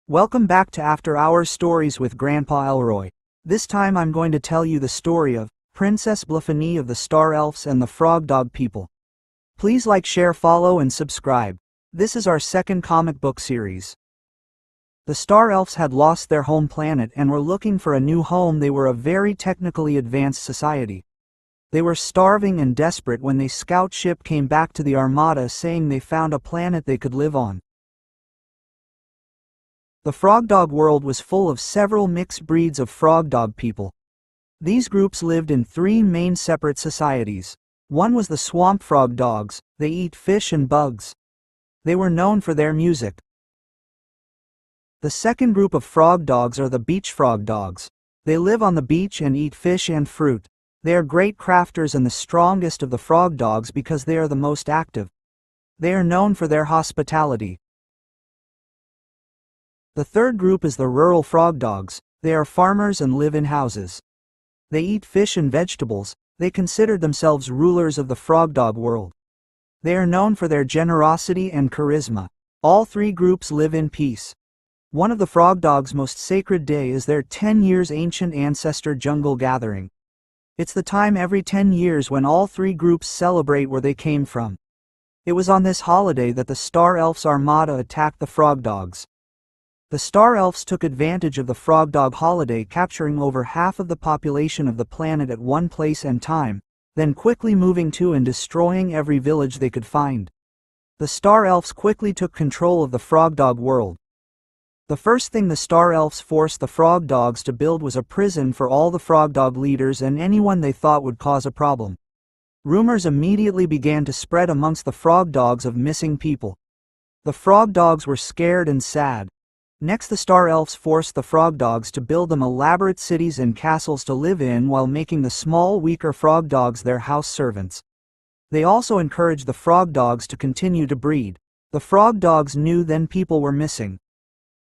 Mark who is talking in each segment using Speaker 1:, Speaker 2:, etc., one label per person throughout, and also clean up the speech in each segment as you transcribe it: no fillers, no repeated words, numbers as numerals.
Speaker 1: Welcome back to After Hours Stories with Grandpa Elroy. This time I'm going to tell you the story of Princess Blephany of the Star Elves and the Frogdog People. Please like, share, follow, and subscribe. This is our second comic book series. The Star Elves had lost their home planet and were looking for a new home. They were a very technically advanced society. They were starving and desperate when a scout ship came back to the Armada saying they found a planet they could live on. The Frogdog world was full of several mixed breeds of Frogdog people. These groups lived in three main separate societies. One was the Swamp Frog Dogs. They eat fish and bugs. They were known for their music. The second group of frog dogs are the Beach Frog Dogs. They live on the beach and eat fish and fruit. They are great crafters and the strongest of the frog dogs because they are the most active. They are known for their hospitality. The third group is the Rural Frog Dogs. They are farmers and live in houses. They eat fish and vegetables. They consider themselves rulers of the Frogdog world. They are known for their generosity and charisma. All three groups live in peace. One of the Frogdog's most sacred day is their 10 years ancient ancestor jungle gathering. It's the time every 10 years when all three groups celebrate where they came from. It was on this holiday that the Star Elves Armada attacked the Frogdogs. The Star Elves took advantage of the Frogdog holiday, capturing over half of the population of the planet at one place and time, then quickly moving to and destroying every village they could find. The Star Elves quickly took control of the Frogdog world. The first thing the Star Elves forced the Frogdogs to build was a prison for all the Frogdog leaders and anyone they thought would cause a problem. Rumors immediately began to spread amongst the Frogdogs of missing people. The Frogdogs were scared and sad. Next, the Star Elves forced the Frogdogs to build them elaborate cities and castles to live in while making the small, weaker Frogdogs their house servants. They also encouraged the Frogdogs to continue to breed. The Frogdogs knew then people were missing.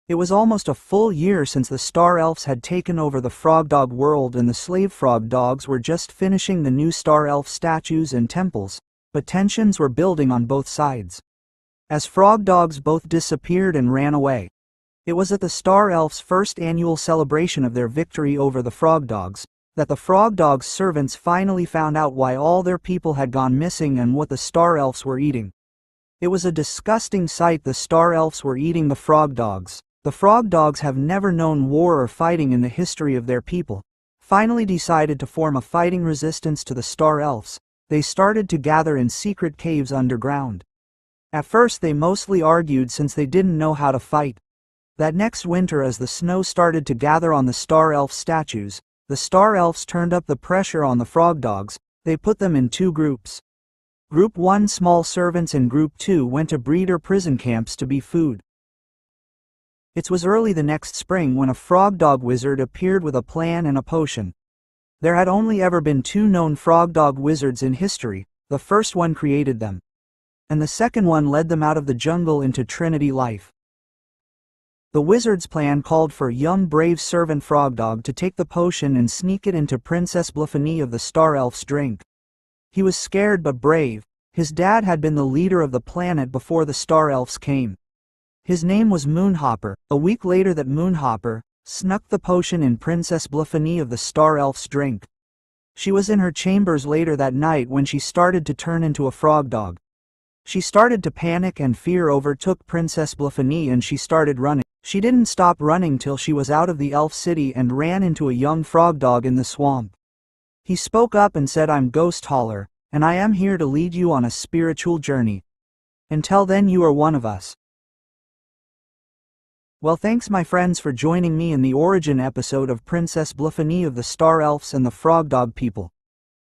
Speaker 1: It was almost a full year since the Star Elves had taken over the Frogdog world and the slave Frogdogs were just finishing the new Star Elf statues and temples, but tensions were building on both sides. As Frogdogs both disappeared and ran away. It was at the Star Elves' first annual celebration of their victory over the Frogdogs that the Frogdogs' servants finally found out why all their people had gone missing and what the Star Elves were eating. It was a disgusting sight. The Star Elves were eating the Frogdogs. The Frogdogs have never known war or fighting in the history of their people. Finally decided to form a fighting resistance to the Star Elves. They started to gather in secret caves underground. At first they mostly argued since they didn't know how to fight. That next winter, as the snow started to gather on the Star Elf statues, the Star Elves turned up the pressure on the Frogdogs. They put them in two groups. Group 1, small servants, and Group 2 went to breeder prison camps to be food. It was early the next spring when a Frogdog wizard appeared with a plan and a potion. There had only ever been two known Frogdog wizards in history. The first one created them, and the second one led them out of the jungle into Trinity life. The wizard's plan called for a young brave servant Frogdog to take the potion and sneak it into Princess Blephany of the Star Elves' drink. He was scared but brave. His dad had been the leader of the planet before the Star Elves came. His name was Moonhopper. A week later that Moonhopper snuck the potion in Princess Blephany of the Star Elves' drink. She was in her chambers later that night when she started to turn into a Frogdog. She started to panic and fear overtook Princess Blephany and she started running. She didn't stop running till she was out of the elf city and ran into a young Frogdog in the swamp. He spoke up and said, "I'm Ghost Holler, and I am here to lead you on a spiritual journey. Until then you are one of us." Well, thanks my friends for joining me in the origin episode of Princess Blephany of the Star Elves and the Frogdog People.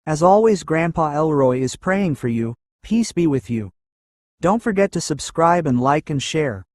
Speaker 1: As always, Grandpa Elroy is praying for you. Peace be with you. Don't forget to subscribe and like and share.